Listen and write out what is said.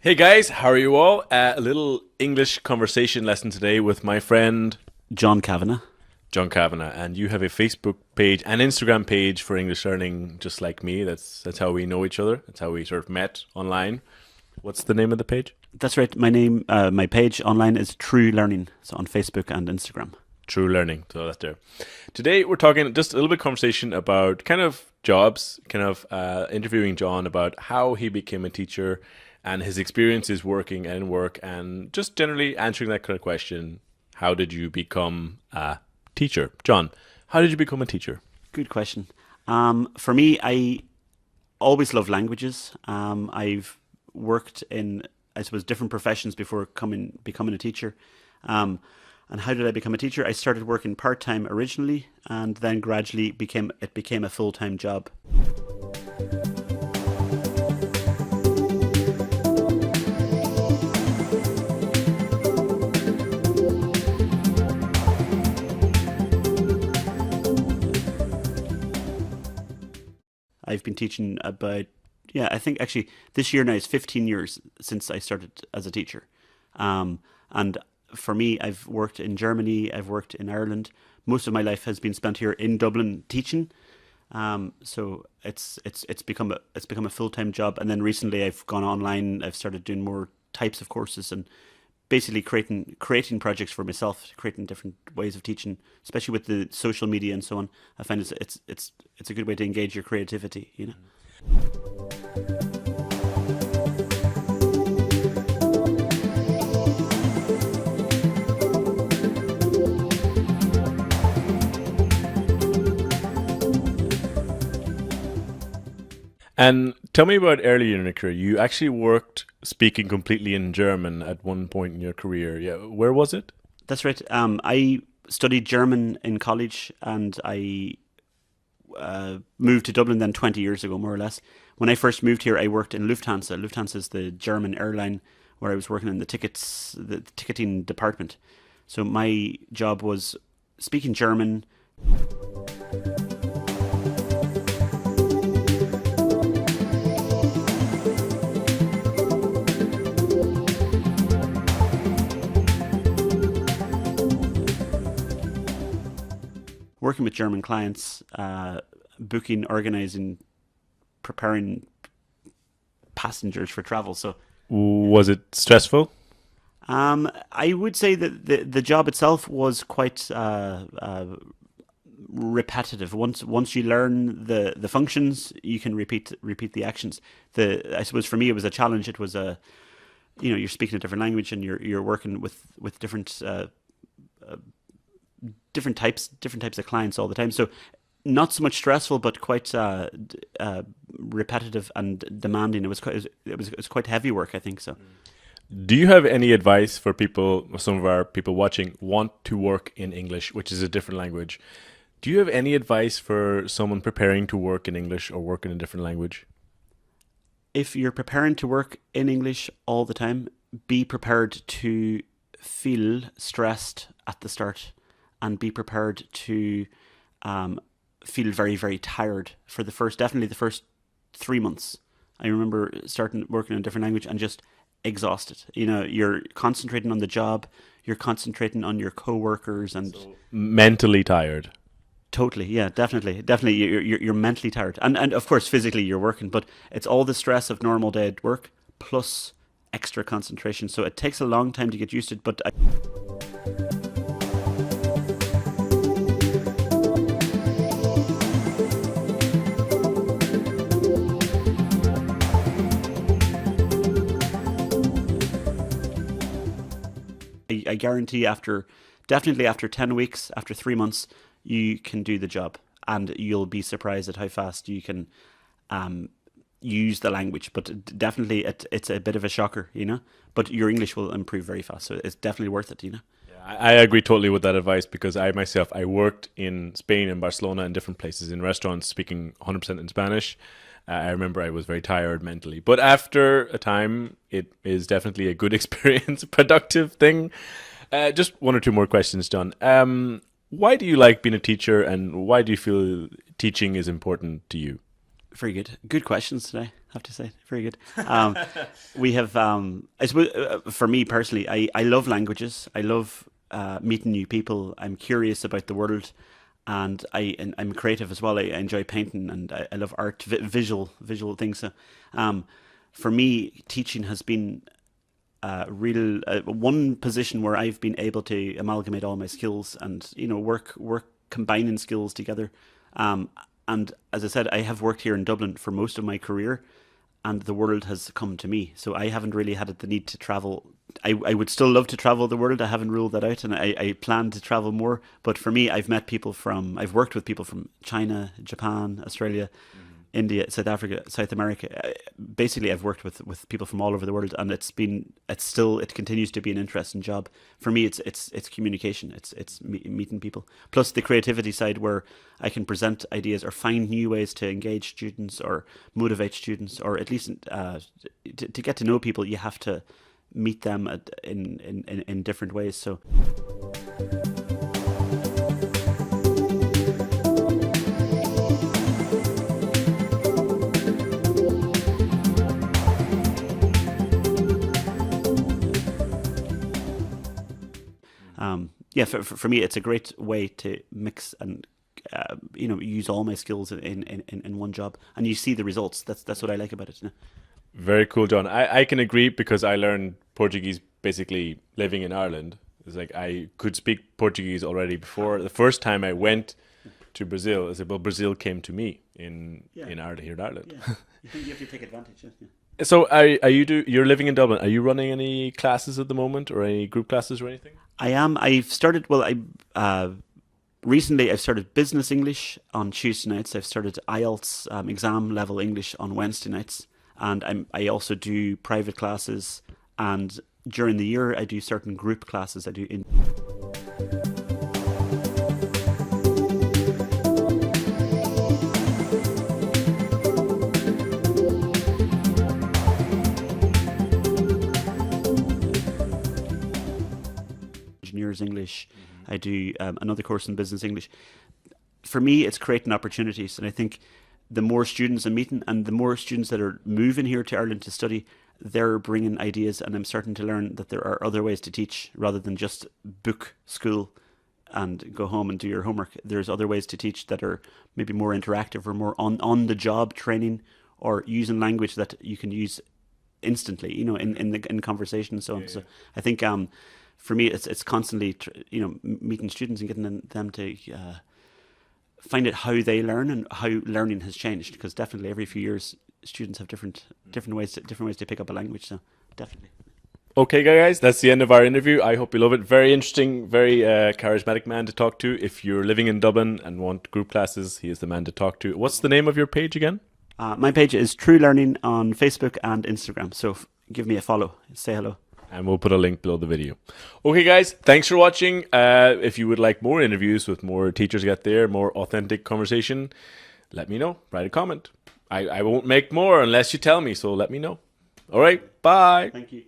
Hey guys, how are you all? A little English conversation lesson today with my friend John Kavanagh. John Kavanagh, and you have a Facebook page and Instagram page for English learning, just like me. That's how we know each other. That's how we sort of met online. What's the name of the page? That's right. My page online is True Learning. So on Facebook and Instagram. True Learning. So that's there. Today we're talking just a little bit of conversation about kind of jobs, kind of interviewing John about how he became a teacher and his experiences working and in work, and just generally answering that kind of question: how did you become a teacher? John, how did you become a teacher? Good question. For me, I always love languages. I've worked in, I suppose, different professions before becoming a teacher. Um, and how did I become a teacher? I started working part time originally, and then gradually became a full time job. I've been teaching about, yeah, I think actually this year now is 15 years since I started as a teacher. And for me, I've worked in Germany, I've worked in Ireland. Most of my life has been spent here in Dublin teaching. So it's become a full time job. And then recently I've gone online. I've started doing more types of courses and basically creating projects for myself, creating different ways of teaching, especially with the social media and so on. I find it's a good way to engage your creativity. You know. And tell me about earlier in your career. You actually worked speaking completely in German at one point in your career. Yeah, where was it? That's right. I studied German in college, and I moved to Dublin then 20 years ago, more or less. When I first moved here, I worked in Lufthansa. Lufthansa is the German airline where I was working in the ticketing department. So my job was speaking German, working with German clients, booking, organizing, preparing passengers for travel. So Was it stressful? I would say that the job itself was quite repetitive. Once you learn the functions, you can repeat the actions. The I suppose for me it was a challenge. It was a, you're speaking a different language, and you're working with different types of clients all the time. So not so much stressful, but quite repetitive and demanding. It was quite heavy work, I think so. Do you have any advice for people, some of our people watching, want to work in English, which is a different language? Do you have any advice for someone preparing to work in English or work in a different language? If you're preparing to work in English all the time, be prepared to feel stressed at the start, and be prepared to um, feel very, very tired for definitely the first 3 months. I remember starting working in a different language and just exhausted. You're concentrating on the job, you're concentrating on your coworkers, and Mentally tired. totally, yeah, definitely, you're mentally tired, and of course physically you're working, but it's all the stress of normal day at work plus extra concentration. So it takes a long time to get used to it, but I guarantee definitely after 10 weeks, after 3 months, you can do the job, and you'll be surprised at how fast you can um, use the language. But definitely it's a bit of a shocker. But your English will improve very fast. So it's definitely worth it. I agree totally with that advice because I myself, I worked in Spain and Barcelona and different places in restaurants speaking 100% in Spanish. I remember I was very tired mentally, but after a time, it is definitely a good experience, a productive thing. Just one or two more questions, John. Why do you like being a teacher, and why do you feel teaching is important to you? Very good. Good questions today, I have to say. Very good. We have, I suppose, for me personally, I love languages. I love meeting new people. I'm curious about the world, and I'm creative as well. I enjoy painting, and I love art, visual things. So, for me, teaching has been real one position where I've been able to amalgamate all my skills and work combining skills together. And as I said, I have worked here in Dublin for most of my career, and the world has come to me. So I haven't really had the need to travel. I would still love to travel the world. I haven't ruled that out, and I plan to travel more. But for me, I've worked with people from China, Japan, Australia, India, South Africa, South America. Basically, I've worked with people from all over the world, and it continues to be an interesting job. For me, it's communication. It's meeting people. Plus the creativity side, where I can present ideas or find new ways to engage students or motivate students, or at least to get to know people. You have to meet them in different ways. So. Yeah, for me, it's a great way to mix and use all my skills in one job, and you see the results. That's what I like about it. Very cool, John. I can agree, because I learned Portuguese basically living in Ireland. It's like I could speak Portuguese already before. The first time I went to Brazil, I said, well, Brazil came to me in Ireland, here in Ireland. Yeah. You have to take advantage. Yeah. So you're living in Dublin. Are you running any classes at the moment, or any group classes or anything? I am. I've started. Well, recently I've started business English on Tuesday nights. I've started IELTS exam level English on Wednesday nights, and I also do private classes. And during the year, I do certain group classes. I do in. Engineers English. I do another course in business English. For me, it's creating opportunities, and I think the more students I'm meeting, and the more students that are moving here to Ireland to study, they're bringing ideas, and I'm starting to learn that there are other ways to teach rather than just book school and go home and do your homework. There's other ways to teach that are maybe more interactive or more on the job training, or using language that you can use instantly, in conversation and so on. Yeah. So I think for me, it's constantly meeting students and getting them to find out how they learn and how learning has changed. Because definitely every few years, students have different ways to pick up a language. So definitely. Okay, guys, that's the end of our interview. I hope you love it. Very interesting, very charismatic man to talk to. If you're living in Dublin and want group classes, he is the man to talk to. What's the name of your page again? My page is True Learning on Facebook and Instagram. So give me a follow. Say hello. And we'll put a link below the video. Okay, guys, thanks for watching. If you would like more interviews with more teachers out there, more authentic conversation, let me know. Write a comment. I won't make more unless you tell me, so let me know. All right, bye. Thank you.